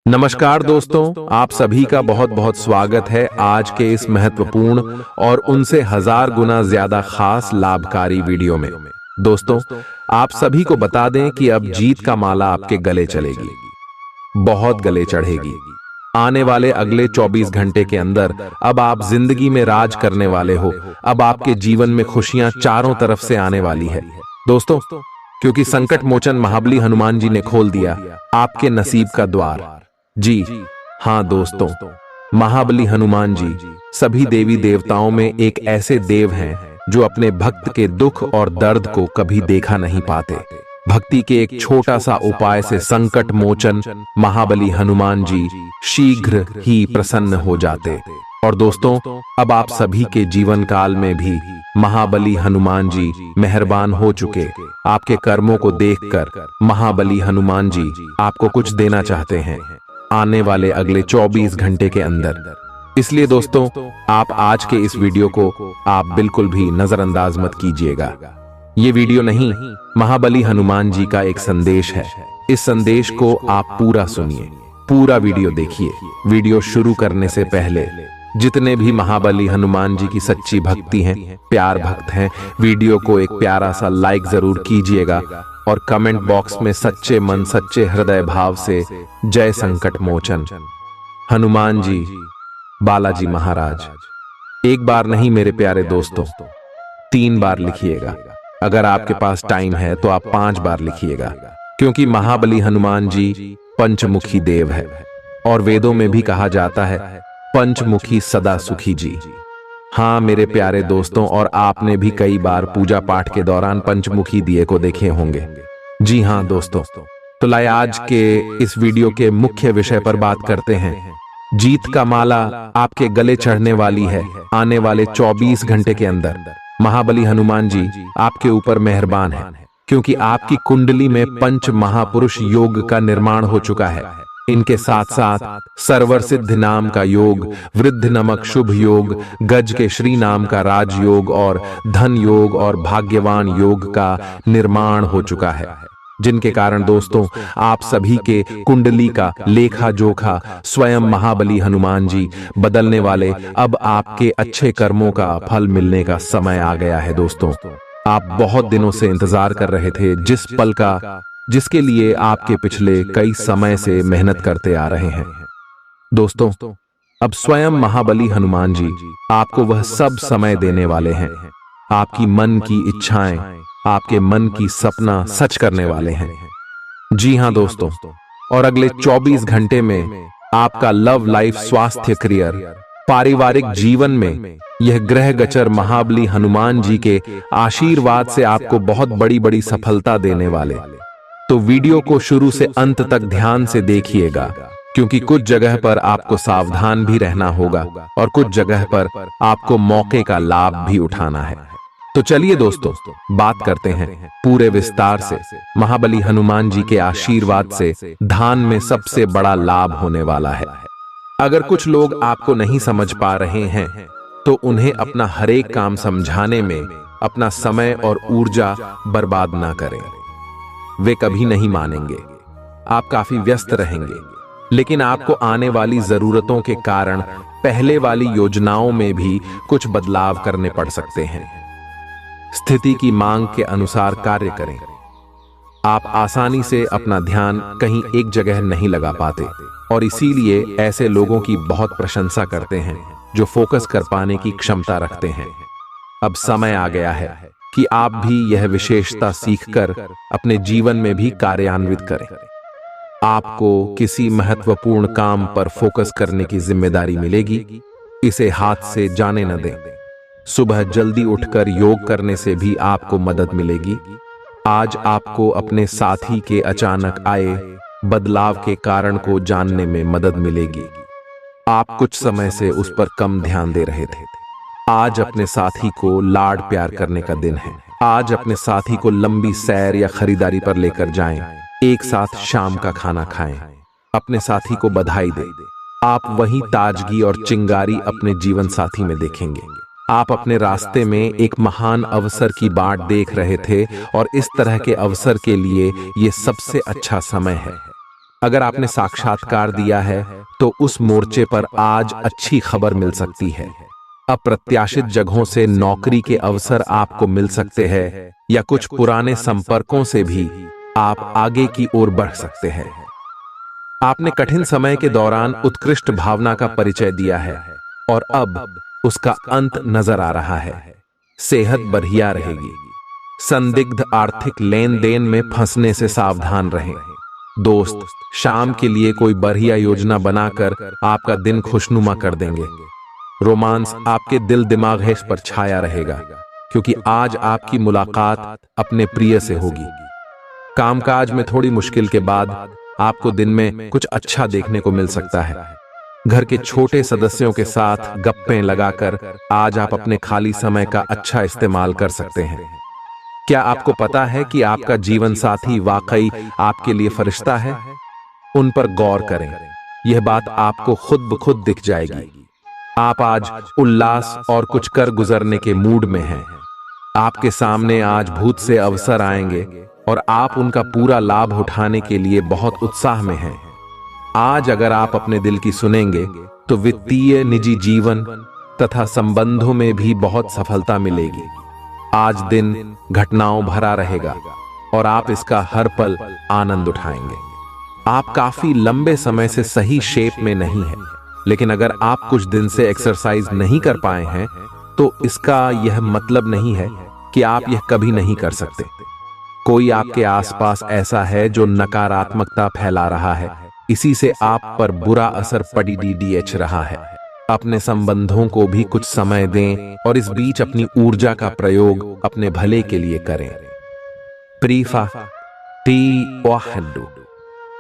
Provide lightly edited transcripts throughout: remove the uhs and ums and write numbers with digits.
नमस्कार दोस्तों, आप सभी का बहुत बहुत स्वागत है आज के इस महत्वपूर्ण और उनसे 1000 गुना ज्यादा खास लाभकारी वीडियो में। दोस्तों, आप सभी को बता दें कि अब जीत का माला आपके गले चलेगी, बहुत गले चढ़ेगी। आने वाले अगले 24 घंटे के अंदर अब आप जिंदगी में राज करने वाले हो। अब आपके जीवन में खुशियां चारों तरफ से आने वाली है दोस्तों, क्योंकि संकट मोचन महाबली हनुमान जी ने खोल दिया आपके नसीब का द्वार। जी हाँ दोस्तों, महाबली हनुमान जी सभी देवी देवताओं में एक ऐसे देव हैं जो अपने भक्त के दुख और दर्द को कभी देखा नहीं पाते। भक्ति के एक छोटा सा उपाय से संकट मोचन महाबली हनुमान जी शीघ्र ही प्रसन्न हो जाते। और दोस्तों, अब आप सभी के जीवन काल में भी महाबली हनुमान जी मेहरबान हो चुके। आपके कर्मों को देखकर महाबली हनुमान जी आपको कुछ देना चाहते हैं आने वाले अगले 24 घंटे के अंदर। इसलिए दोस्तों, आप आज के इस वीडियो को आप बिल्कुल भी नजरअंदाज मत कीजिएगा। ये वीडियो नहीं, महाबली हनुमान जी का एक संदेश है। इस संदेश को आप पूरा सुनिए, पूरा वीडियो देखिए। वीडियो शुरू करने से पहले जितने भी महाबली हनुमान जी की सच्ची भक्ति हैं, प्यार भक्त हैं, वीडियो को एक प्यारा सा लाइक जरूर कीजिएगा और कमेंट बॉक्स में सच्चे मन सच्चे हृदय भाव से जय संकट मोचन हनुमान जी बालाजी महाराज एक बार नहीं मेरे प्यारे दोस्तों, 3 बार लिखिएगा। अगर आपके पास टाइम है तो आप 5 बार लिखिएगा, क्योंकि महाबली हनुमान जी पंचमुखी देव है और वेदों में भी कहा जाता है पंचमुखी सदा सुखी जी। हाँ मेरे प्यारे दोस्तों, और आपने भी कई बार पूजा पाठ के दौरान पंचमुखी दिए को देखे होंगे। जी हाँ दोस्तों, तो लाए आज के इस वीडियो के मुख्य विषय पर बात करते हैं। जीत का माला आपके गले चढ़ने वाली है आने वाले 24 घंटे के अंदर। महाबली हनुमान जी आपके ऊपर मेहरबान है, क्योंकि आपकी कुंडली में पंच महापुरुष योग का निर्माण हो चुका है। इनके साथ साथ सर्वर सिद्ध नाम का योग, वृद्ध नमक शुभ योग, गज के श्री नाम का राजयोग और धन योग और भाग्यवान योग का निर्माण हो चुका है, जिनके कारण दोस्तों आप सभी के कुंडली का लेखा जोखा स्वयं महाबली हनुमान जी बदलने वाले। अब आपके अच्छे कर्मों का फल मिलने का समय आ गया है दोस्तों। आप बहुत दिनों से इंतजार कर रहे थे जिस पल का, जिसके लिए आपके पिछले कई समय से मेहनत करते आ रहे हैं। दोस्तों, अब स्वयं महाबली हनुमान जी आपको वह सब समय देने वाले हैं। आपकी मन की इच्छाएं, आपके मन की सपना सच करने वाले हैं। जी हां दोस्तों, और अगले 24 घंटे में आपका लव लाइफ, स्वास्थ्य, करियर, पारिवारिक जीवन में यह ग्रह गोचर महाबली हनुमान जी के आशीर्वाद से आपको बहुत बड़ी बड़ी सफलता देने वाले। तो वीडियो को शुरू से अंत तक ध्यान से देखिएगा, क्योंकि कुछ जगह पर आपको सावधान भी रहना होगा और कुछ जगह पर आपको मौके का लाभ भी उठाना है। तो चलिए दोस्तों, बात करते हैं पूरे विस्तार से। महाबली हनुमान जी के आशीर्वाद से धान में सबसे बड़ा लाभ होने वाला है। अगर कुछ लोग आपको नहीं समझ पा रहे हैं तो उन्हें अपना हर एक काम समझाने में अपना समय और ऊर्जा बर्बाद ना करें। वे कभी नहीं मानेंगे। आप काफी व्यस्त रहेंगे, लेकिन आपको आने वाली जरूरतों के कारण पहले वाली योजनाओं में भी कुछ बदलाव करने पड़ सकते हैं। स्थिति की मांग के अनुसार कार्य करें। आप आसानी से अपना ध्यान कहीं एक जगह नहीं लगा पाते, और इसीलिए ऐसे लोगों की बहुत प्रशंसा करते हैं जो फोकस कर पाने की क्षमता रखते हैं। अब समय आ गया है कि आप भी यह विशेषता सीखकर अपने जीवन में भी कार्यान्वित करें। आपको किसी महत्वपूर्ण काम पर फोकस करने की जिम्मेदारी मिलेगी, इसे हाथ से जाने न दें। सुबह जल्दी उठकर योग करने से भी आपको मदद मिलेगी। आज आपको अपने साथी के अचानक आए बदलाव के कारण को जानने में मदद मिलेगी। आप कुछ समय से उस पर कम ध्यान दे रहे थे। आज अपने साथी को लाड प्यार करने का दिन है। आज अपने साथी को लंबी सैर या खरीदारी पर लेकर जाएं। एक साथ शाम का खाना खाएं। अपने साथी को बधाई दें। आप वही ताजगी और चिंगारी अपने जीवन साथी में देखेंगे। आप अपने रास्ते में एक महान अवसर की बाट देख रहे थे और इस तरह के अवसर के लिए ये सबसे अच्छा समय है। अगर आपने साक्षात्कार दिया है तो उस मोर्चे पर आज अच्छी खबर मिल सकती है। अप्रत्याशित जगहों से नौकरी के अवसर आपको मिल सकते हैं या कुछ पुराने संपर्कों से भी आप आगे की ओर बढ़ सकते हैं। आपने कठिन समय के दौरान उत्कृष्ट भावना का परिचय दिया है और अब उसका अंत नजर आ रहा है। सेहत बढ़िया रहेगी। संदिग्ध आर्थिक लेन देन में फंसने से सावधान रहें। दोस्त शाम के लिए कोई बढ़िया योजना बनाकर आपका दिन खुशनुमा कर देंगे। रोमांस आपके दिल दिमाग है पर छाया रहेगा, क्योंकि आज आपकी मुलाकात अपने प्रिय से होगी। कामकाज में थोड़ी मुश्किल के बाद आपको दिन में कुछ अच्छा देखने को मिल सकता है। घर के छोटे सदस्यों के साथ गप्पें लगाकर आज आप अपने खाली समय का अच्छा इस्तेमाल कर सकते हैं। क्या आपको पता है कि आपका जीवन साथी वाकई आपके लिए फरिश्ता है? उन पर गौर करें, यह बात आपको खुद ब खुद दिख जाएगी। आप आज उल्लास और कुछ कर गुजरने के मूड में हैं। आपके सामने आज भूत से अवसर आएंगे और आप उनका पूरा लाभ उठाने के लिए बहुत उत्साह में हैं। आज अगर आप अपने दिल की सुनेंगे तो वित्तीय, निजी जीवन तथा संबंधों में भी बहुत सफलता मिलेगी। आज दिन घटनाओं भरा रहेगा और आप इसका हर पल आनंद उठाएंगे। आप काफी लंबे समय से सही शेप में नहीं हैं, लेकिन अगर आप कुछ दिन से एक्सरसाइज नहीं कर पाए हैं तो इसका यह मतलब नहीं है कि आप यह कभी नहीं कर सकते। कोई आपके आसपास ऐसा है जो नकारात्मकता फैला रहा है, इसी से आप पर बुरा असर पड़ रहा है। अपने संबंधों को भी कुछ समय दें और इस बीच अपनी ऊर्जा का प्रयोग अपने भले के लिए करें। प्रीफा टी ओहडू।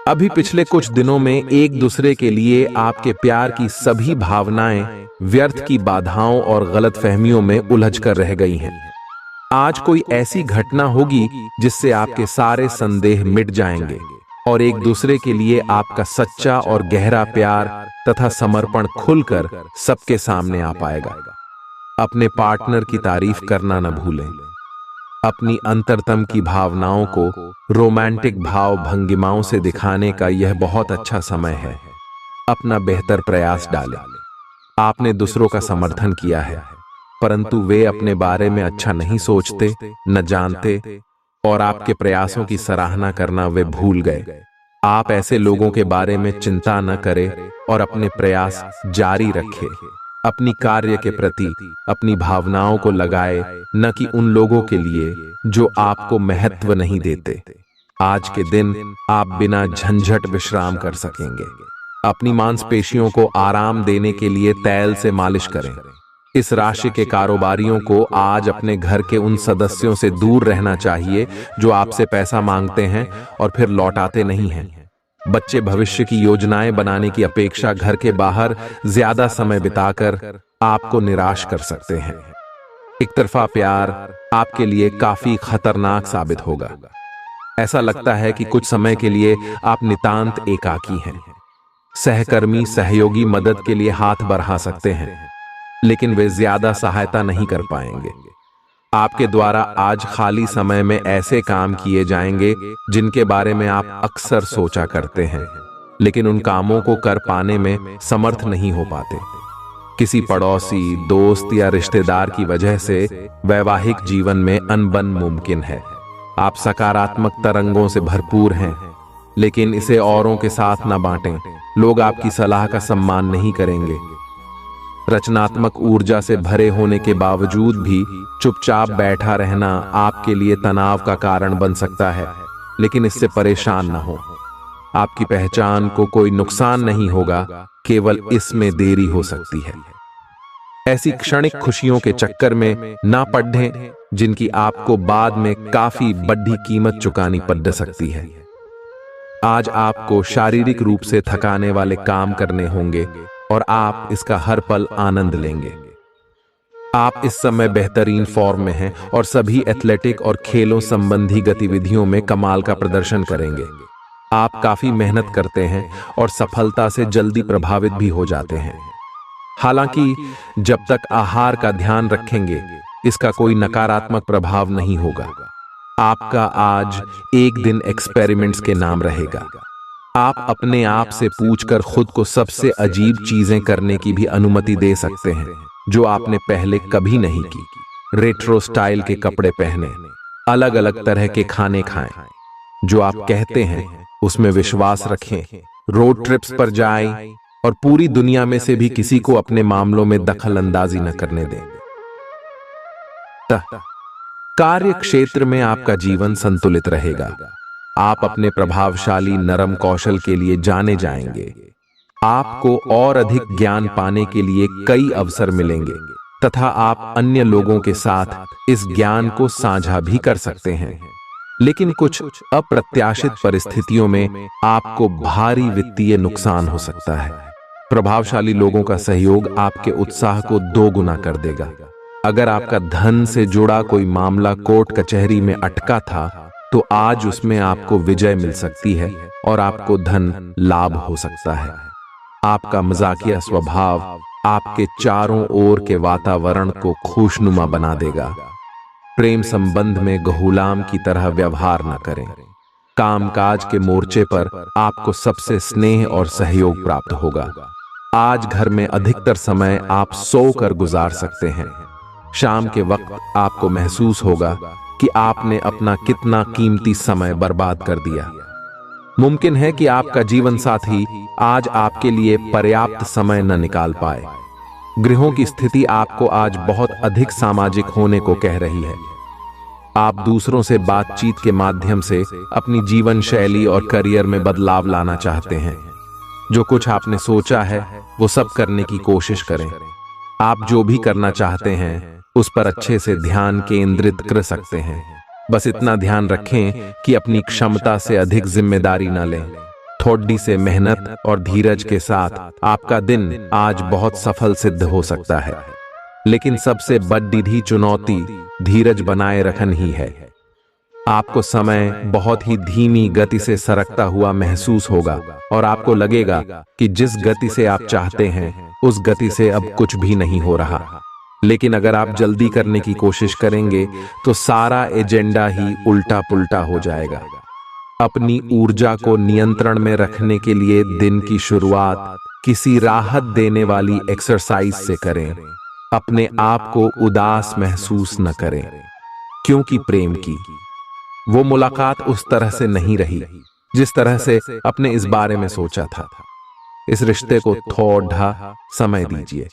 अभी पिछले कुछ दिनों में एक दूसरे के लिए आपके प्यार की सभी भावनाएं व्यर्थ की बाधाओं और गलतफहमियों में उलझ कर रह गई हैं। आज कोई ऐसी घटना होगी जिससे आपके सारे संदेह मिट जाएंगे और एक दूसरे के लिए आपका सच्चा और गहरा प्यार तथा समर्पण खुलकर सबके सामने आ पाएगा। अपने पार्टनर की तारीफ करना न भूलें। अपनी अंतरतम की भावनाओं को रोमांटिक भाव भंगिमाओं से दिखाने का यह बहुत अच्छा समय है। अपना बेहतर प्रयास डालें। आपने दूसरों का समर्थन किया है, परंतु वे अपने बारे में अच्छा नहीं सोचते, न जानते और आपके प्रयासों की सराहना करना वे भूल गए। आप ऐसे लोगों के बारे में चिंता न करें और अपने प्रयास जारी रखें। अपनी कार्य के प्रति अपनी भावनाओं को लगाए, न कि उन लोगों के लिए जो आपको महत्व नहीं देते। आज के दिन आप बिना झंझट विश्राम कर सकेंगे। अपनी मांसपेशियों को आराम देने के लिए तेल से मालिश करें। इस राशि के कारोबारियों को आज अपने घर के उन सदस्यों से दूर रहना चाहिए जो आपसे पैसा मांगते हैं और फिर लौटाते नहीं हैं। बच्चे भविष्य की योजनाएं बनाने की अपेक्षा घर के बाहर ज्यादा समय बिताकर आपको निराश कर सकते हैं। एक तरफा प्यार आपके लिए काफी खतरनाक साबित होगा। ऐसा लगता है कि कुछ समय के लिए आप नितांत एकाकी हैं। सहकर्मी सहयोगी मदद के लिए हाथ बढ़ा सकते हैं, लेकिन वे ज्यादा सहायता नहीं कर पाएंगे। आपके द्वारा आज खाली समय में ऐसे काम किए जाएंगे जिनके बारे में आप अक्सर सोचा करते हैं, लेकिन उन कामों को कर पाने में समर्थ नहीं हो पाते। किसी पड़ोसी, दोस्त या रिश्तेदार की वजह से वैवाहिक जीवन में अनबन मुमकिन है। आप सकारात्मक तरंगों से भरपूर हैं, लेकिन इसे औरों के साथ न बांटें। लोग आपकी सलाह का सम्मान नहीं करेंगे। रचनात्मक ऊर्जा से भरे होने के बावजूद भी चुपचाप बैठा रहना आपके लिए तनाव का कारण बन सकता है, लेकिन इससे परेशान न हो। आपकी पहचान को कोई नुकसान नहीं होगा, केवल इसमें देरी हो सकती है। ऐसी क्षणिक खुशियों के चक्कर में ना पड़ें जिनकी आपको बाद में काफी बड़ी कीमत चुकानी पड़ सकती है। आज आपको शारीरिक रूप से थकाने वाले काम करने होंगे और आप इसका हर पल आनंद लेंगे। आप इस समय बेहतरीन फॉर्म में हैं और सभी एथलेटिक और खेलों संबंधी गतिविधियों में कमाल का प्रदर्शन करेंगे। आप काफी मेहनत करते हैं और सफलता से जल्दी प्रभावित भी हो जाते हैं। हालांकि जब तक आहार का ध्यान रखेंगे, इसका कोई नकारात्मक प्रभाव नहीं होगा। आपका आज एक दिन एक्सपेरिमेंट्स के नाम रहेगा। आप अपने आप से पूछकर खुद को सबसे अजीब चीजें करने की भी अनुमति दे सकते हैं जो आपने पहले कभी नहीं की। रेट्रो स्टाइल के कपड़े पहने, अलग अलग तरह के खाने खाएं, जो आप कहते हैं उसमें विश्वास रखें, रोड ट्रिप्स पर जाएं और पूरी दुनिया में से भी किसी को अपने मामलों में दखल अंदाजी न करने दें। कार्य क्षेत्र में आपका जीवन संतुलित रहेगा। आप अपने प्रभावशाली नरम कौशल के लिए जाने जाएंगे। आपको और अधिक ज्ञान पाने के लिए कई अवसर मिलेंगे तथा आप अन्य लोगों के साथ इस ज्ञान को साझा भी कर सकते हैं। लेकिन कुछ अप्रत्याशित परिस्थितियों में आपको भारी वित्तीय नुकसान हो सकता है। प्रभावशाली लोगों का सहयोग आपके उत्साह को दोगुना कर देगा। अगर आपका धन से जुड़ा कोई मामला कोर्ट कचहरी में अटका था तो आज उसमें आपको विजय मिल सकती है और आपको धन लाभ हो सकता है। आपका मजाकिया स्वभाव आपके चारों ओर के वातावरण को खुशनुमा बना देगा। प्रेम संबंध में गुलाम की तरह व्यवहार न करें। कामकाज के मोर्चे पर आपको सबसे स्नेह और सहयोग प्राप्त होगा। आज घर में अधिकतर समय आप सोकर गुजार सकते हैं। शाम के वक्त आपको महसूस होगा कि आपने अपना कितना कीमती समय बर्बाद कर दिया। मुमकिन है कि आपका जीवन साथी आज आपके लिए पर्याप्त समय न निकाल पाए। गृहों की स्थिति आपको आज बहुत अधिक सामाजिक होने को कह रही है। आप दूसरों से बातचीत के माध्यम से अपनी जीवन शैली और करियर में बदलाव लाना चाहते हैं। जो कुछ आपने सोचा है वो सब करने की कोशिश करें। आप जो भी करना चाहते हैं उस पर अच्छे से ध्यान केंद्रित कर सकते हैं। बस इतना ध्यान रखें कि अपनी क्षमता से अधिक जिम्मेदारी न लें। थोड़ी से मेहनत और धीरज के साथ आपका दिन आज बहुत सफल सिद्ध हो सकता है। लेकिन सबसे बड़ी चुनौती धीरज बनाए रखना ही है। आपको समय बहुत ही धीमी गति से सरकता हुआ महसूस होगा और आपको लगेगा कि जिस गति से आप चाहते हैं उस गति से अब कुछ भी नहीं हो रहा। लेकिन अगर आप जल्दी करने की कोशिश करेंगे तो सारा एजेंडा ही उल्टा पुल्टा हो जाएगा। अपनी ऊर्जा को नियंत्रण में रखने के लिए दिन की शुरुआत किसी राहत देने वाली एक्सरसाइज से करें। अपने आप को उदास महसूस न करें, क्योंकि प्रेम की वो मुलाकात उस तरह से नहीं रही जिस तरह से अपने इस बारे में सोचा था। इस रिश्ते को थोड़ा समय दीजिए।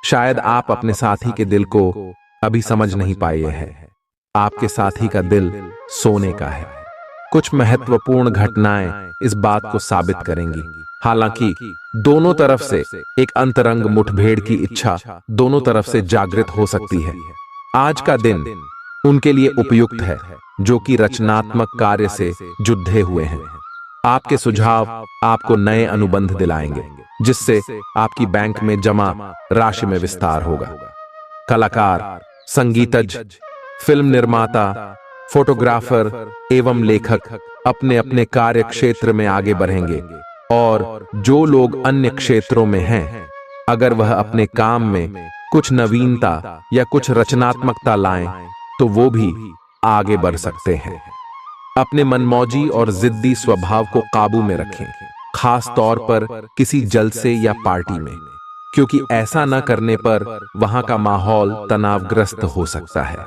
शायद आप अपने साथी के दिल को अभी समझ नहीं पाए हैं। आपके साथी का दिल सोने का है। कुछ महत्वपूर्ण घटनाएं इस बात को साबित करेंगी। हालांकि दोनों तरफ से एक अंतरंग मुठभेड़ की इच्छा दोनों तरफ से जागृत हो सकती है। आज का दिन उनके लिए उपयुक्त है जो कि रचनात्मक कार्य से जुड़े हुए हैं। आपके सुझाव आपको नए अनुबंध दिलाएंगे जिससे आपकी बैंक में जमा राशि में विस्तार होगा। कलाकार, संगीतज्ञ, फिल्म निर्माता, फोटोग्राफर एवं लेखक अपने अपने कार्य क्षेत्र में आगे बढ़ेंगे और जो लोग अन्य क्षेत्रों में हैं, अगर वह अपने काम में कुछ नवीनता या कुछ रचनात्मकता लाएं तो वो भी आगे बढ़ सकते हैं। अपने मनमौजी और जिद्दी स्वभाव को काबू में रखें, खास तौर पर किसी जलसे या पार्टी में, क्योंकि ऐसा न करने पर वहां का माहौल तनावग्रस्त हो सकता है।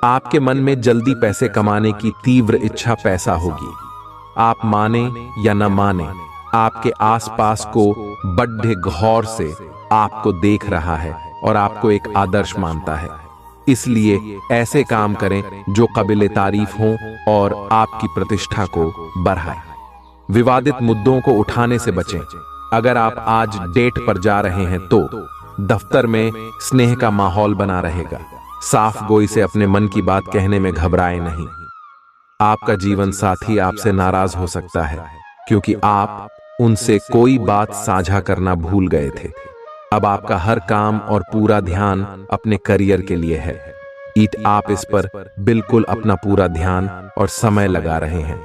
आपके मन में जल्दी पैसे कमाने की तीव्र इच्छा पैदा होगी। आप माने या न माने, आपके आसपास को बड़े गौर से आपको देख रहा है और आपको एक आदर्श मानता है। इसलिए ऐसे काम करें जो काबिले तारीफ हों और आपकी प्रतिष्ठा को बढ़ाए। विवादित मुद्दों को उठाने से बचें। अगर आप आज डेट पर जा रहे हैं तो दफ्तर में स्नेह का माहौल बना रहेगा। साफ गोई से अपने मन की बात कहने में घबराएं नहीं। आपका जीवन साथी आपसे नाराज हो सकता है क्योंकि आप उनसे कोई बात साझा करना भूल गए थे। अब आपका हर काम और पूरा ध्यान अपने करियर के लिए है। आप इस पर बिल्कुल अपना पूरा ध्यान और समय लगा रहे हैं।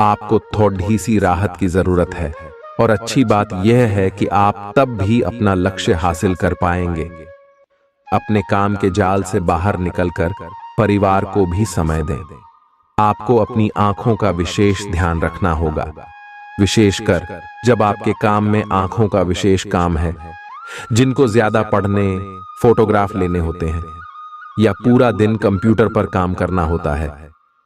आपको थोड़ी सी राहत की जरूरत है और अच्छी बात यह है कि आप तब भी अपना लक्ष्य हासिल कर पाएंगे। अपने काम के जाल से बाहर निकलकर परिवार को भी समय दें। आपको अपनी आंखों का विशेष ध्यान रखना होगा। विशेषकर जब आपके काम में आंखों का विशेष काम है। जिनको ज्यादा पढ़ने, फोटोग्राफ लेने होते हैं या पूरा दिन कंप्यूटर पर काम करना होता है,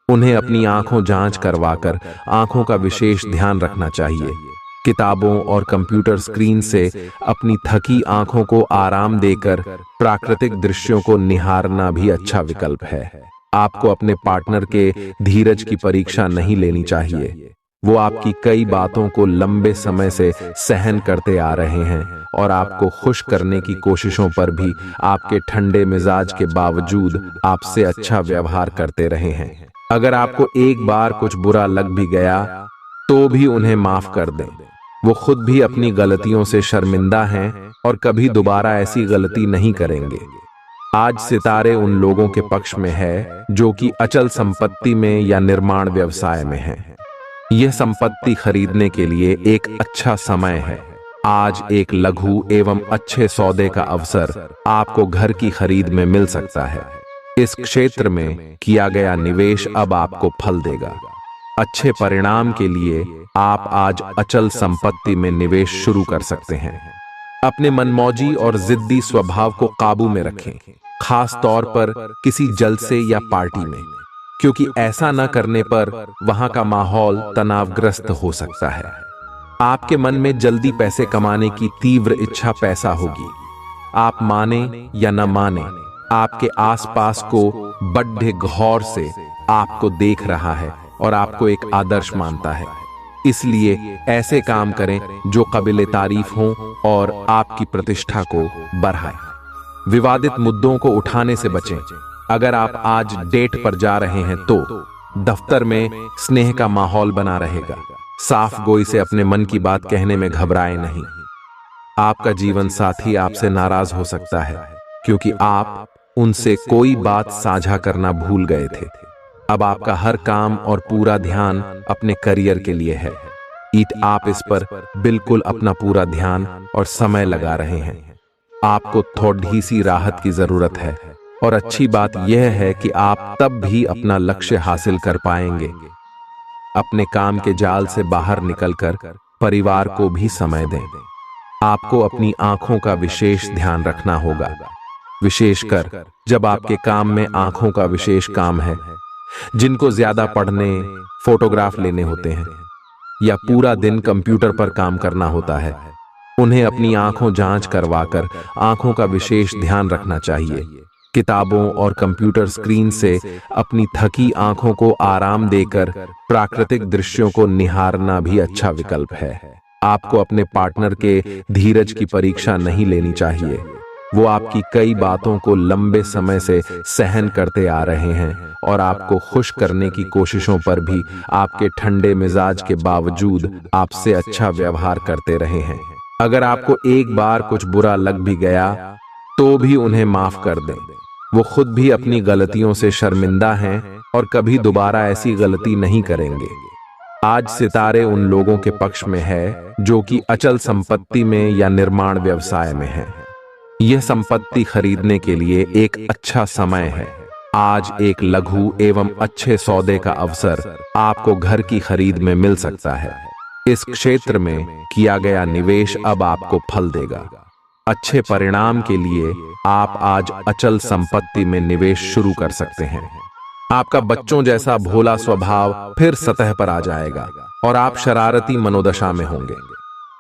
उन्हें अपनी आंखों जांच करवाकर आंखों का विशेष ध्यान रखना चाहिए। किताबों और कंप्यूटर स्क्रीन से अपनी थकी आंखों को आराम देकर प्राकृतिक दृश्यों को निहारना भी अच्छा विकल्प है। आपको अपने पार्टनर के धीरज की परीक्षा नहीं लेनी चाहिए। वो आपकी कई बातों को लंबे समय से सहन करते आ रहे हैं और आपको खुश करने की कोशिशों पर भी आपके ठंडे मिजाज के बावजूद आपसे अच्छा व्यवहार करते रहे हैं। अगर आपको एक बार कुछ बुरा लग भी गया तो भी उन्हें माफ कर दें। वो खुद भी अपनी गलतियों से शर्मिंदा हैं और कभी दोबारा ऐसी गलती नहीं करेंगे। आज सितारे उन लोगों के पक्ष में है जो कि अचल संपत्ति में या निर्माण व्यवसाय में हैं। यह संपत्ति खरीदने के लिए एक अच्छा समय है। आज एक लघु एवं अच्छे सौदे का अवसर आपको घर की खरीद में मिल सकता है। इस क्षेत्र में किया गया निवेश अब आपको फल देगा। अच्छे परिणाम के लिए आप आज अचल संपत्ति में निवेश शुरू कर सकते हैं। अपने मनमौजी और जिद्दी स्वभाव को काबू में रखें, खास तौर पर किसी जलसे या पार्टी में, क्योंकि ऐसा न करने पर वहां का माहौल तनावग्रस्त हो सकता है। आपके मन में जल्दी पैसे कमाने की तीव्र इच्छा पैदा होगी। आप माने या न माने, आपके आसपास को बड़े गौर से आपको देख रहा है और आपको एक आदर्श मानता है। इसलिए ऐसे काम करें जो काबिले तारीफ हों और आपकी प्रतिष्ठा को बढ़ाएं। विवादित मुद्दों को उठाने से बचें। अगर आप आज डेट पर जा रहे हैं तो दफ्तर में स्नेह का माहौल बना रहेगा। साफ गोई से अपने मन की बात कहने में घबराएं नहीं। आपका जीवन साथी आपसे नाराज हो सकता है क्योंकि आप उनसे कोई बात साझा करना भूल गए थे। अब आपका हर काम और पूरा ध्यान अपने करियर के लिए है। आप इस पर बिल्कुल अपना पूरा ध्यान और समय लगा रहे हैं। आपको थोड़ी सी राहत की जरूरत है और अच्छी बात यह है कि आप तब भी अपना लक्ष्य हासिल कर पाएंगे। अपने काम के जाल से बाहर निकलकर परिवार को भी समय दें। आपको अपनी आंखों का विशेष ध्यान रखना होगा, विशेषकर जब आपके काम में आंखों का विशेष काम है। जिनको ज्यादा पढ़ने, फोटोग्राफ लेने होते हैं या पूरा दिन कंप्यूटर पर काम करना होता है, उन्हें अपनी आंखों जांच करवाकर आंखों का विशेष ध्यान रखना चाहिए। किताबों और कंप्यूटर स्क्रीन से अपनी थकी आंखों को आराम देकर प्राकृतिक दृश्यों को निहारना भी अच्छा विकल्प है। आपको अपने पार्टनर के धीरज की परीक्षा नहीं लेनी चाहिए। वो आपकी कई बातों को लंबे समय से सहन करते आ रहे हैं और आपको खुश करने की कोशिशों पर भी आपके ठंडे मिजाज के बावजूद आपसे अच्छा व्यवहार करते रहे हैं। अगर आपको एक बार कुछ बुरा लग भी गया तो भी उन्हें माफ कर दें। वो खुद भी अपनी गलतियों से शर्मिंदा हैं और कभी दोबारा ऐसी गलती नहीं करेंगे। आज सितारे उन लोगों के पक्ष में है जो कि अचल संपत्ति में या निर्माण व्यवसाय में हैं। यह संपत्ति खरीदने के लिए एक अच्छा समय है। आज एक लघु एवं अच्छे सौदे का अवसर आपको घर की खरीद में मिल सकता है। इस क्षेत्र में किया गया निवेश अब आपको फल देगा। अच्छे परिणाम के लिए आप आज अचल संपत्ति में निवेश शुरू कर सकते हैं। आपका बच्चों जैसा भोला स्वभाव फिर सतह पर आ जाएगा और आप शरारती मनोदशा में होंगे।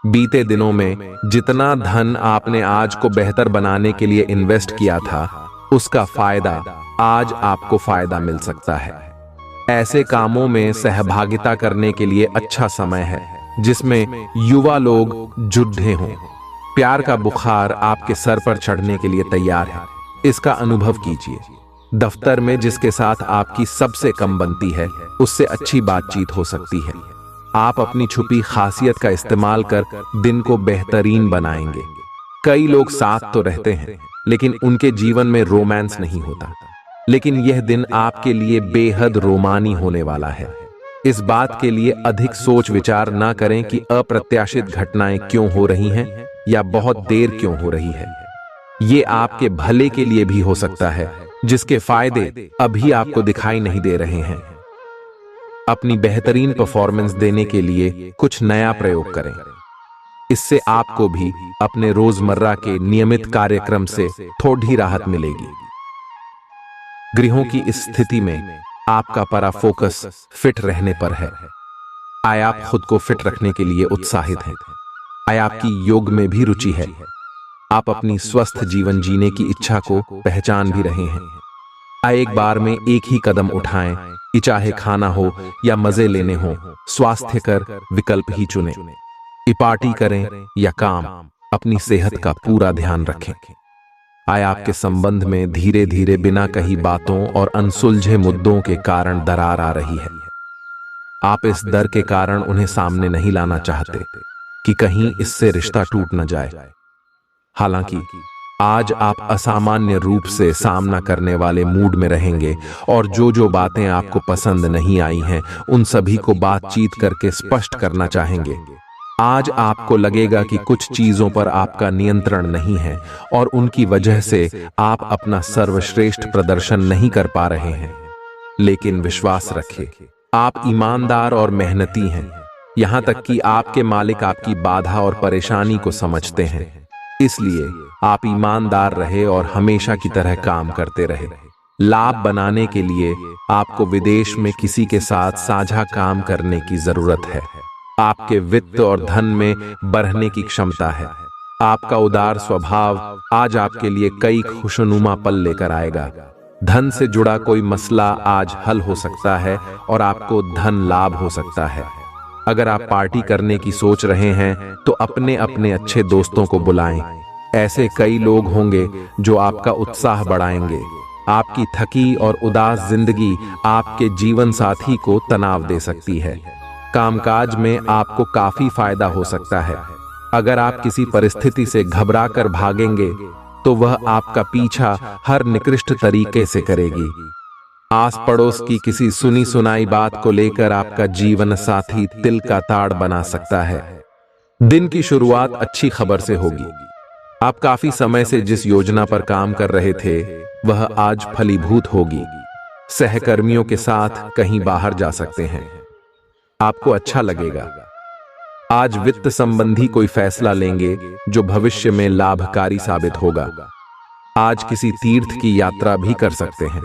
बीते दिनों में जितना धन आपने आज को बेहतर बनाने के लिए इन्वेस्ट किया था, उसका फायदा आज आपको फायदा मिल सकता है। ऐसे कामों में सहभागिता करने के लिए अच्छा समय है जिसमें युवा लोग जुड़े हों। प्यार का बुखार आपके सर पर चढ़ने के लिए तैयार है। इसका अनुभव कीजिए। दफ्तर में जिसके साथ आपकी सबसे कम बनती है, उससे अच्छी बातचीत हो सकती है। आप अपनी छुपी खासियत का इस्तेमाल कर दिन को बेहतरीन बनाएंगे। कई लोग साथ तो रहते हैं लेकिन उनके जीवन में रोमांस नहीं होता, लेकिन यह दिन आपके लिए बेहद रोमानी होने वाला है। इस बात के लिए अधिक सोच विचार ना करें कि अप्रत्याशित घटनाएं क्यों हो रही हैं या बहुत देर क्यों हो रही है। ये आपके भले के लिए भी हो सकता है, जिसके फायदे अभी आपको दिखाई नहीं दे रहे हैं। अपनी बेहतरीन परफॉर्मेंस देने के लिए कुछ नया प्रयोग करें। इससे आपको भी अपने रोजमर्रा के नियमित कार्यक्रम से थोड़ी राहत मिलेगी। गृहों की इस स्थिति में आपका पूरा फोकस फिट रहने पर है। आय आप खुद को फिट रखने के लिए उत्साहित हैं। आय आपकी योग में भी रुचि है। आप अपनी स्वस्थ जीवन जीने की इच्छा को पहचान भी रहे हैं। आय एक बार में एक ही कदम उठाएं, चाहे खाना हो या मजे लेने हो, स्वास्थ्य कर विकल्प ही चुनें। पार्टी करें या काम, अपनी सेहत का पूरा ध्यान रखें। आय आपके संबंध में धीरे धीरे बिना कही बातों और अनसुलझे मुद्दों के कारण दरार आ रही है। आप इस डर के कारण उन्हें सामने नहीं लाना चाहते कि कहीं इससे रिश्ता टूट न जाए। हालांकि आज आप असामान्य रूप से सामना करने वाले मूड में रहेंगे और जो जो बातें आपको पसंद नहीं आई हैं उन सभी को बातचीत करके स्पष्ट करना चाहेंगे। आज आपको लगेगा कि कुछ चीजों पर आपका नियंत्रण नहीं है और उनकी वजह से आप अपना सर्वश्रेष्ठ प्रदर्शन नहीं कर पा रहे हैं। लेकिन विश्वास रखें, आप ईमानदार और मेहनती हैं। यहां तक कि आपके मालिक आपकी बाधा और परेशानी को समझते हैं। इसलिए आप ईमानदार रहे और हमेशा की तरह काम करते रहे। लाभ बनाने के लिए आपको विदेश में किसी के साथ साझा काम करने की जरूरत है। आपके वित्त और धन में बढ़ने की क्षमता है। आपका उदार स्वभाव आज आपके लिए कई खुशनुमा पल लेकर आएगा। धन से जुड़ा कोई मसला आज हल हो सकता है और आपको धन लाभ हो सकता है। अगर आप पार्टी करने की सोच रहे हैं तो अपने अपने अच्छे दोस्तों को बुलाएं। ऐसे कई लोग होंगे जो आपका उत्साह बढ़ाएंगे। आपकी थकी और उदास जिंदगी आपके जीवन साथी को तनाव दे सकती है। कामकाज में आपको काफी फायदा हो सकता है। अगर आप किसी परिस्थिति से घबराकर भागेंगे तो वह आपका पीछा हर निकृष्ट तरीके से करेगी। आस पड़ोस की किसी सुनी सुनाई बात को लेकर आपका जीवन साथी तिल का ताड़ बना सकता है। दिन की शुरुआत अच्छी खबर से होगी। आप काफी समय से जिस योजना पर काम कर रहे थे वह आज फलीभूत होगी। सहकर्मियों के साथ कहीं बाहर जा सकते हैं। आपको अच्छा लगेगा। आज वित्त संबंधी कोई फैसला लेंगे जो भविष्य में लाभकारी साबित होगा। आज किसी तीर्थ की यात्रा भी कर सकते हैं।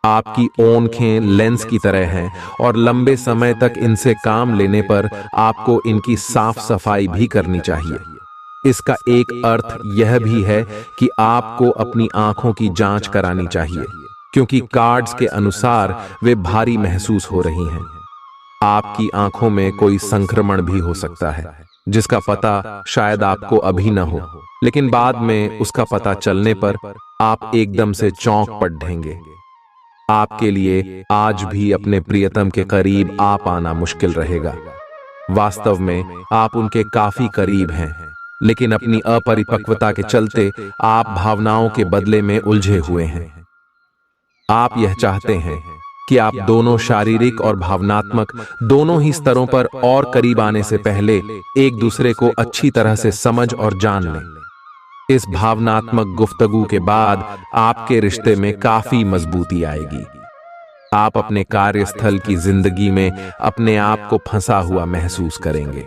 आपकी आंखें लेंस की तरह हैं और लंबे समय तक इनसे काम लेने पर आपको इनकी साफ सफाई भी करनी चाहिए। इसका एक अर्थ यह भी है कि आपको अपनी आंखों की जांच करानी चाहिए, क्योंकि कार्ड्स के अनुसार वे भारी महसूस हो रही हैं। आपकी आंखों में कोई संक्रमण भी हो सकता है जिसका पता शायद आपको अभी न हो, लेकिन बाद में उसका पता चलने पर आप एकदम से चौंक पड़ेंगे। आपके लिए आज भी अपने प्रियतम के करीब आ पाना मुश्किल रहेगा। वास्तव में आप उनके काफी करीब हैं, लेकिन अपनी अपरिपक्वता के चलते आप भावनाओं के बदले में उलझे हुए हैं। आप यह चाहते हैं कि आप दोनों शारीरिक और भावनात्मक दोनों ही स्तरों पर और करीब आने से पहले एक दूसरे को अच्छी तरह से समझ और जान लें। इस भावनात्मक गुफ्तगू के बाद आपके रिश्ते में काफी मजबूती आएगी। आप अपने कार्यस्थल की जिंदगी में अपने आप को फंसा हुआ महसूस करेंगे।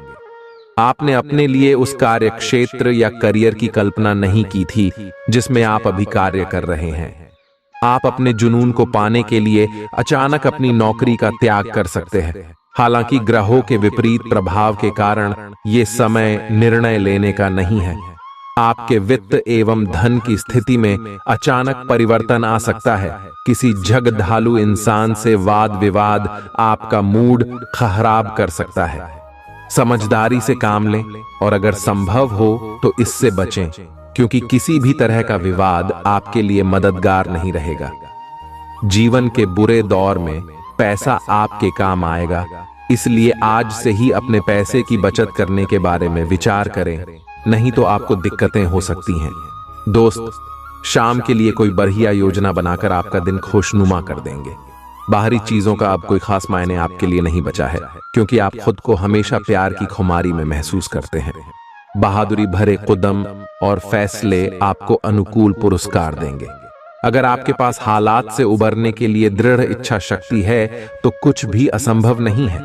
आपने अपने लिए उस कार्य क्षेत्र या करियर की कल्पना नहीं की थी जिसमें आप अभी कार्य कर रहे हैं। आप अपने जुनून को पाने के लिए अचानक अपनी नौकरी का त्याग कर सकते हैं। हालांकि ग्रहों के विपरीत प्रभाव के कारण ये समय निर्णय लेने का नहीं है। आपके वित्त एवं धन की स्थिति में अचानक परिवर्तन आ सकता है। किसी झगड़ालू इंसान से वाद विवाद आपका मूड खराब कर सकता है। समझदारी से काम लें और अगर संभव हो तो इससे बचें, क्योंकि किसी भी तरह का विवाद आपके लिए मददगार नहीं रहेगा। जीवन के बुरे दौर में पैसा आपके काम आएगा, इसलिए आज से ही अपने पैसे की बचत करने के बारे में विचार करें, नहीं तो आपको दिक्कतें हो सकती हैं। दोस्त शाम के लिए कोई बढ़िया योजना बनाकर आपका दिन खुशनुमा कर देंगे। बाहरी चीजों का अब कोई खास मायने आपके लिए नहीं बचा है, क्योंकि आप खुद को हमेशा प्यार की खुमारी में महसूस करते हैं। बहादुरी भरे कदम और फैसले आपको अनुकूल पुरस्कार देंगे। अगर आपके पास हालात से उबरने के लिए दृढ़ इच्छा शक्ति है तो कुछ भी असंभव नहीं है।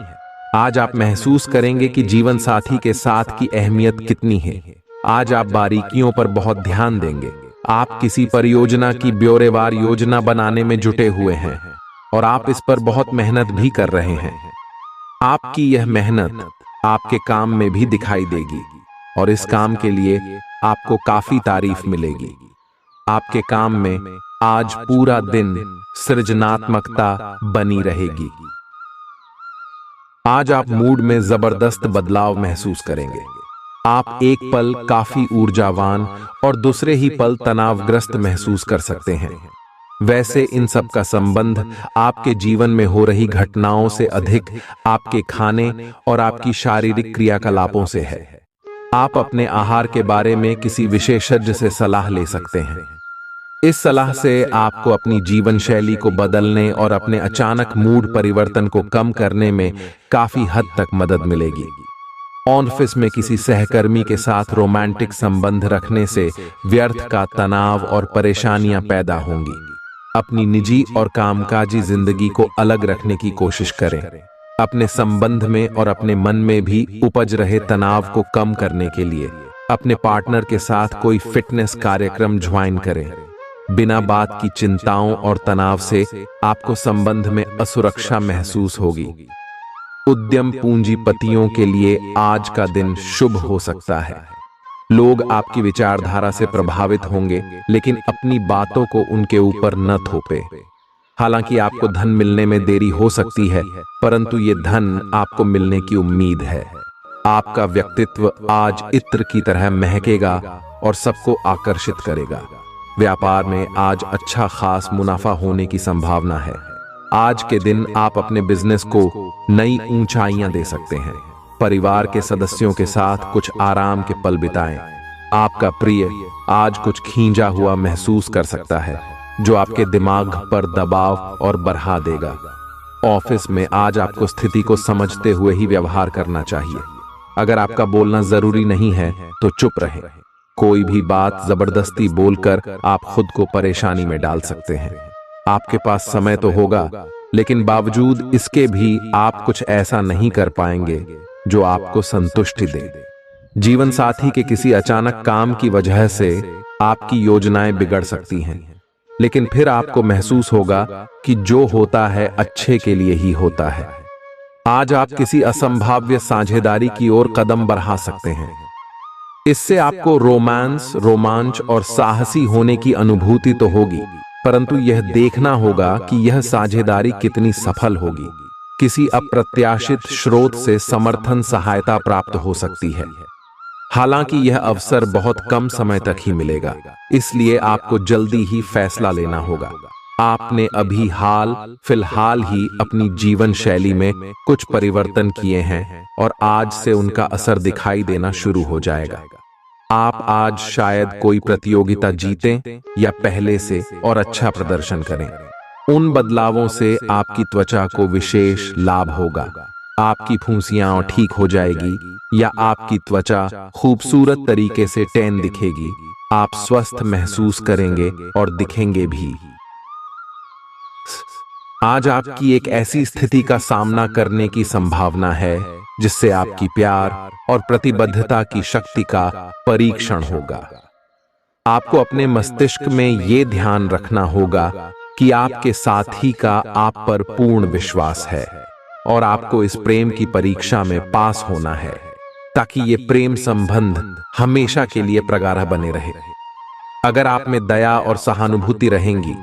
आज आप महसूस करेंगे कि जीवन साथी के साथ की अहमियत कितनी है। आज आप बारीकियों पर बहुत ध्यान देंगे। आप किसी परियोजना की ब्यौरेवार योजना बनाने में जुटे हुए हैं और आप इस पर बहुत मेहनत भी कर रहे हैं। आपकी यह मेहनत आपके काम में भी दिखाई देगी और इस काम के लिए आपको काफी तारीफ मिलेगी। आपके काम में आज पूरा दिन सृजनात्मकता बनी रहेगी। आज आप मूड में जबरदस्त बदलाव महसूस करेंगे। आप एक पल काफी ऊर्जावान और दूसरे ही पल तनावग्रस्त महसूस कर सकते हैं। वैसे इन सब का संबंध आपके जीवन में हो रही घटनाओं से अधिक आपके खाने और आपकी शारीरिक क्रियाकलापों से है। आप अपने आहार के बारे में किसी विशेषज्ञ से सलाह ले सकते हैं। इस सलाह से आपको अपनी जीवन शैली को बदलने और अपने अचानक मूड परिवर्तन को कम करने में काफी हद तक मदद मिलेगी। ऑफिस में किसी सहकर्मी के साथ रोमांटिक संबंध रखने से व्यर्थ का तनाव और परेशानियां पैदा होंगी। अपनी निजी और कामकाजी जिंदगी को अलग रखने की कोशिश करें। अपने संबंध में और अपने मन में भी उपज रहे तनाव को कम करने के लिए अपने पार्टनर के साथ कोई फिटनेस कार्यक्रम ज्वाइन करें। बिना बात की चिंताओं और तनाव से आपको संबंध में असुरक्षा महसूस होगी। उद्यम पूंजीपतियों के लिए आज का दिन शुभ हो सकता है। लोग आपकी विचारधारा से प्रभावित होंगे, लेकिन अपनी बातों को उनके ऊपर न थोपे। हालांकि आपको धन मिलने में देरी हो सकती है, परंतु ये धन आपको मिलने की उम्मीद है। आपका व्यक्तित्व आज इत्र की तरह महकेगा और सबको आकर्षित करेगा। व्यापार में आज अच्छा खास मुनाफा होने की संभावना है। आज के दिन आप अपने बिजनेस को नई ऊंचाइयां दे सकते हैं। परिवार के सदस्यों के साथ कुछ आराम के पल बिताएं। आपका प्रिय आज कुछ खींचा हुआ महसूस कर सकता है, जो आपके दिमाग पर दबाव और बढ़ा देगा। ऑफिस में आज आपको स्थिति को समझते हुए ही व्यवहार करना चाहिए। अगर आपका बोलना जरूरी नहीं है तो चुप रहें। कोई भी बात जबरदस्ती बोलकर आप खुद को परेशानी में डाल सकते हैं। आपके पास समय तो होगा, लेकिन बावजूद इसके भी आप कुछ ऐसा नहीं कर पाएंगे जो आपको संतुष्टि दे। जीवन साथी के किसी अचानक काम की वजह से आपकी योजनाएं बिगड़ सकती हैं, लेकिन फिर आपको महसूस होगा कि जो होता है अच्छे के लिए ही होता है। आज आप किसी असंभाव्य साझेदारी की ओर कदम बढ़ा सकते हैं। इससे आपको रोमांच और साहसी होने की अनुभूति तो होगी, परंतु यह देखना होगा कि यह साझेदारी कितनी सफल होगी। किसी अप्रत्याशित स्रोत से समर्थन सहायता प्राप्त हो सकती है। हालांकि यह अवसर बहुत कम समय तक ही मिलेगा, इसलिए आपको जल्दी ही फैसला लेना होगा। आपने अभी फिलहाल ही अपनी जीवन शैली में कुछ परिवर्तन किए हैं और आज से उनका असर दिखाई देना शुरू हो जाएगा। आप आज शायद कोई प्रतियोगिता जीतें या पहले से और अच्छा प्रदर्शन करें। उन बदलावों से आपकी त्वचा को विशेष लाभ होगा। आपकी फुंसियां ठीक हो जाएगी या आपकी त्वचा खूबसूरत तरीके से टैन दिखेगी। आप स्वस्थ महसूस करेंगे और दिखेंगे भी। आज आपकी एक ऐसी स्थिति का सामना करने की संभावना है जिससे आपकी प्यार और प्रतिबद्धता की शक्ति का परीक्षण होगा। आपको अपने मस्तिष्क में ये ध्यान रखना होगा कि आपके साथी का आप पर पूर्ण विश्वास है और आपको इस प्रेम की परीक्षा में पास होना है, ताकि ये प्रेम संबंध हमेशा के लिए प्रगाढ़ बने रहे। अगर आप में दया और सहानुभूति रहेंगी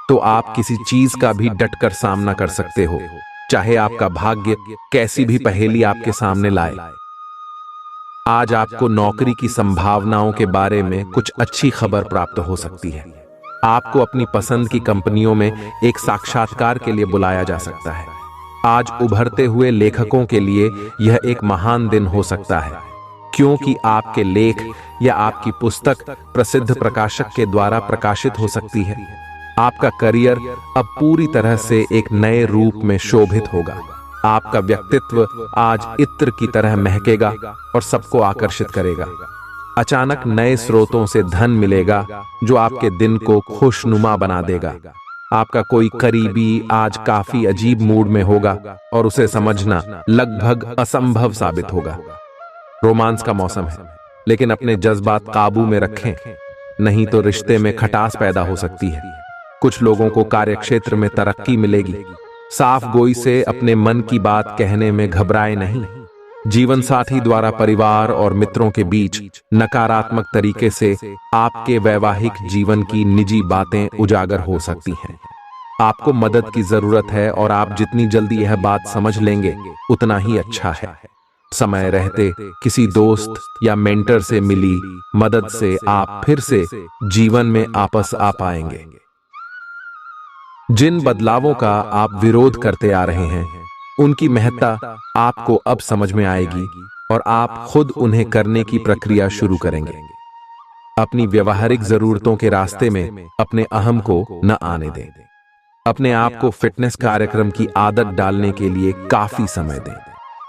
तो आप किसी चीज का भी डटकर सामना कर सकते हो, चाहे आपका भाग्य कैसी भी पहेली आपके सामने लाए। आज आपको नौकरी की संभावनाओं के बारे में कुछ अच्छी खबर प्राप्त हो सकती है। आपको अपनी पसंद की कंपनियों में एक साक्षात्कार के लिए बुलाया जा सकता है। आज उभरते हुए लेखकों के लिए यह एक महान दिन हो सकता है, क्योंकि आपके लेख या आपकी पुस्तक प्रसिद्ध प्रकाशक के द्वारा प्रकाशित हो सकती है। आपका करियर अब पूरी तरह से एक नए रूप में शोभित होगा। आपका व्यक्तित्व आज इत्र की तरह महकेगा और सबको आकर्षित करेगा। अचानक नए स्रोतों से धन मिलेगा जो आपके दिन को खुशनुमा बना देगा। आपका कोई करीबी आज काफी अजीब मूड में होगा और उसे समझना लगभग असंभव साबित होगा। रोमांस का मौसम है, लेकिन अपने जज्बात काबू में रखें, नहीं तो रिश्ते में खटास पैदा हो सकती है। कुछ लोगों को कार्यक्षेत्र में तरक्की मिलेगी। साफ गोई से अपने मन की बात कहने में घबराए नहीं। जीवन साथी द्वारा परिवार और मित्रों के बीच नकारात्मक तरीके से आपके वैवाहिक जीवन की निजी बातें उजागर हो सकती हैं। आपको मदद की जरूरत है और आप जितनी जल्दी यह बात समझ लेंगे उतना ही अच्छा है। समय रहते किसी दोस्त या मेंटर से मिली मदद से आप फिर से जीवन में आपस आ पाएंगे। जिन बदलावों का आप विरोध करते आ रहे हैं उनकी महत्ता आपको अब समझ में आएगी और आप खुद उन्हें करने की प्रक्रिया शुरू करेंगे। अपनी व्यवहारिक जरूरतों के रास्ते में अपने अहम को न आने दें। अपने आप को फिटनेस कार्यक्रम की आदत डालने के लिए काफी समय दें।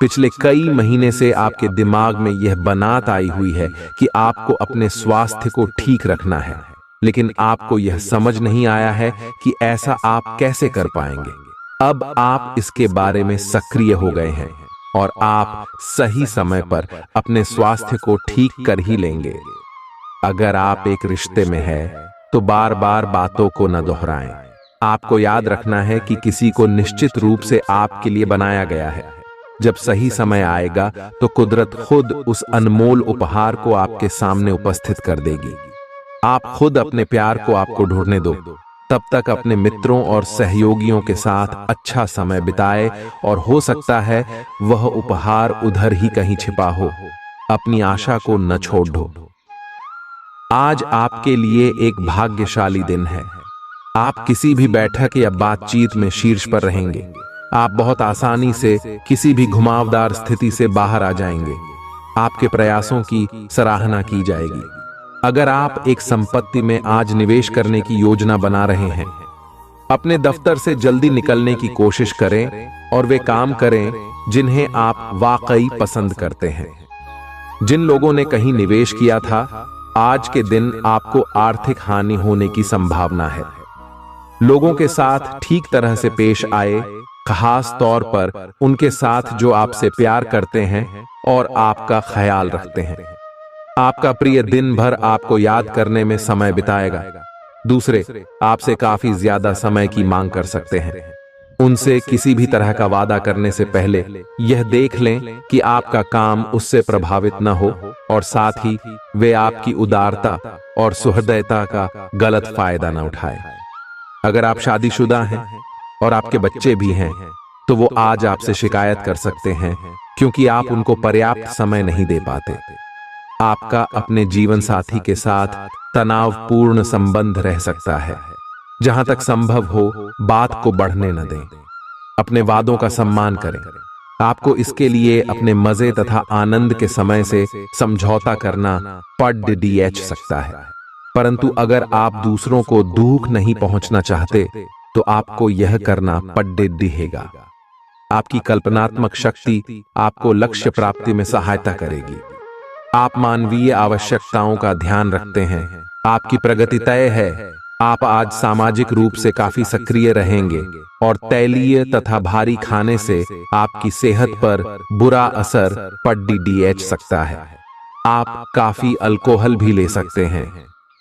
पिछले कई महीने से आपके दिमाग में यह बनात आई हुई है कि आपको अपने स्वास्थ्य को ठीक रखना है, लेकिन आपको यह समझ नहीं आया है कि ऐसा आप कैसे कर पाएंगे। अब आप इसके बारे में सक्रिय हो गए हैं और आप सही समय पर अपने स्वास्थ्य को ठीक कर ही लेंगे। अगर आप एक रिश्ते में हैं, तो बार बार बातों को न दोहराएं। आपको याद रखना है कि किसी को निश्चित रूप से आपके लिए बनाया गया है। जब सही समय आएगा तो कुदरत खुद उस अनमोल उपहार को आपके सामने उपस्थित कर देगी। आप खुद अपने प्यार को आपको ढूंढने दो। तब तक अपने मित्रों और सहयोगियों के साथ अच्छा समय बिताए और हो सकता है वह उपहार उधर ही कहीं छिपा हो। अपनी आशा को न छोड़ दो। आज आपके लिए एक भाग्यशाली दिन है। आप किसी भी बैठक या बातचीत में शीर्ष पर रहेंगे। आप बहुत आसानी से किसी भी घुमावदार स्थिति से बाहर आ जाएंगे। आपके प्रयासों की सराहना की जाएगी। अगर आप एक संपत्ति में आज निवेश करने की योजना बना रहे हैं, अपने दफ्तर से जल्दी निकलने की कोशिश करें और वे काम करें जिन्हें आप वाकई पसंद करते हैं। जिन लोगों ने कहीं निवेश किया था, आज के दिन आपको आर्थिक हानि होने की संभावना है। लोगों के साथ ठीक तरह से पेश आए, खास तौर पर उनके साथ जो आपसे प्यार करते हैं और आपका ख्याल रखते हैं। आपका प्रिय दिन भर आपको याद करने में समय बिताएगा। दूसरे आपसे काफी ज्यादा समय की मांग कर सकते हैं। उनसे किसी भी तरह का वादा करने से पहले यह देख लें कि आपका काम उससे प्रभावित न हो और साथ ही वे आपकी उदारता और सुहृदयता का गलत फायदा न उठाए। अगर आप शादीशुदा हैं और आपके बच्चे भी हैं, तो वो आज आपसे शिकायत कर सकते हैं क्योंकि आप उनको पर्याप्त समय नहीं दे पाते। आपका अपने जीवन साथी के साथ तनावपूर्ण संबंध रह सकता है। जहां तक संभव हो बात को बढ़ने न दें। अपने वादों का सम्मान करें। आपको इसके लिए अपने मजे तथा आनंद के समय से समझौता करना पड़ सकता है, परंतु अगर आप दूसरों को दुख नहीं पहुंचना चाहते तो आपको यह करना पड़ेगा। आपकी कल्पनात्मक शक्ति आपको लक्ष्य प्राप्ति में सहायता करेगी। आप मानवीय आवश्यकताओं का ध्यान रखते हैं। आपकी प्रगति तय है। आप आज सामाजिक रूप से काफी सक्रिय रहेंगे और तैलीय तथा भारी खाने से आपकी सेहत पर बुरा असर पड़ सकता है। आप काफी अल्कोहल भी ले सकते हैं।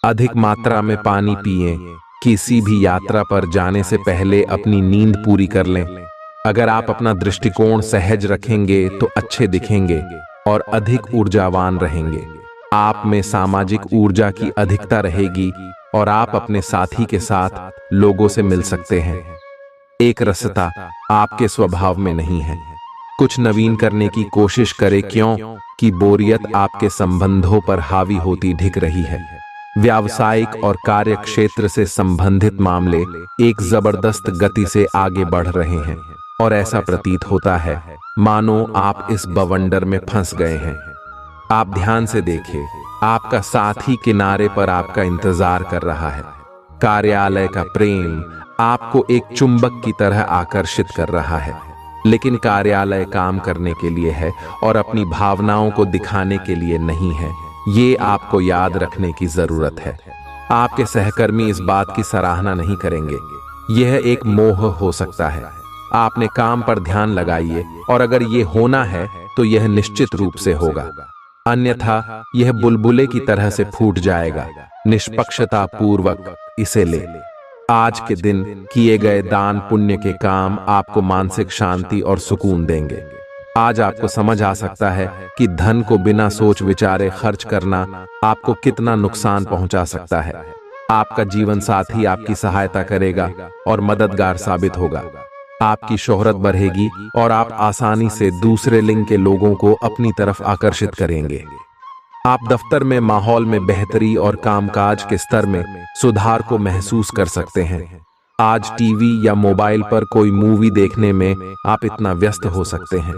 अधिक मात्रा में पानी पिएं। किसी भी यात्रा पर जाने से पहले अपनी नींद पूरी कर लें। अगर आप अपना दृष्टिकोण सहज रखेंगे तो अच्छे दिखेंगे और अधिक ऊर्जावान रहेंगे। आप में सामाजिक ऊर्जा की अधिकता रहेगी और आप अपने साथी के साथ लोगों से मिल सकते हैं। एक रसता आपके स्वभाव में नहीं है। कुछ नवीन करने की कोशिश करें क्योंकि बोरियत आपके संबंधों पर हावी होती दिख रही है। व्यावसायिक और कार्य क्षेत्र से संबंधित मामले एक जबरदस्त गति से आगे बढ़ रहे हैं और ऐसा प्रतीत होता है मानो आप इस बवंडर में फंस गए हैं। आप ध्यान से देखें, आपका साथी किनारे पर आपका इंतजार कर रहा है। कार्यालय का प्रेम आपको एक चुंबक की तरह आकर्षित कर रहा है, लेकिन कार्यालय काम करने के लिए है और अपनी भावनाओं को दिखाने के लिए नहीं है। ये आपको याद रखने की जरूरत है। आपके सहकर्मी इस बात की सराहना नहीं करेंगे। यह एक मोह हो सकता है। आपने काम पर ध्यान लगाइए और अगर ये होना है तो यह निश्चित रूप से होगा, अन्यथा यह बुलबुले की तरह से फूट जाएगा। निष्पक्षता पूर्वक इसे ले। आज के दिन किए गए दान पुण्य के काम आपको मानसिक शांति और सुकून देंगे। आज आपको समझ आ सकता है कि धन को बिना सोच विचारे खर्च करना आपको कितना नुकसान पहुंचा सकता है। आपका जीवन साथी आपकी सहायता करेगा और मददगार साबित होगा। आपकी शोहरत बढ़ेगी और आप आसानी से दूसरे लिंग के लोगों को अपनी तरफ आकर्षित करेंगे। आप दफ्तर में माहौल में बेहतरी और कामकाज के स्तर में सुधार को महसूस कर सकते हैं। आज टीवी या मोबाइल पर कोई मूवी देखने में आप इतना व्यस्त हो सकते हैं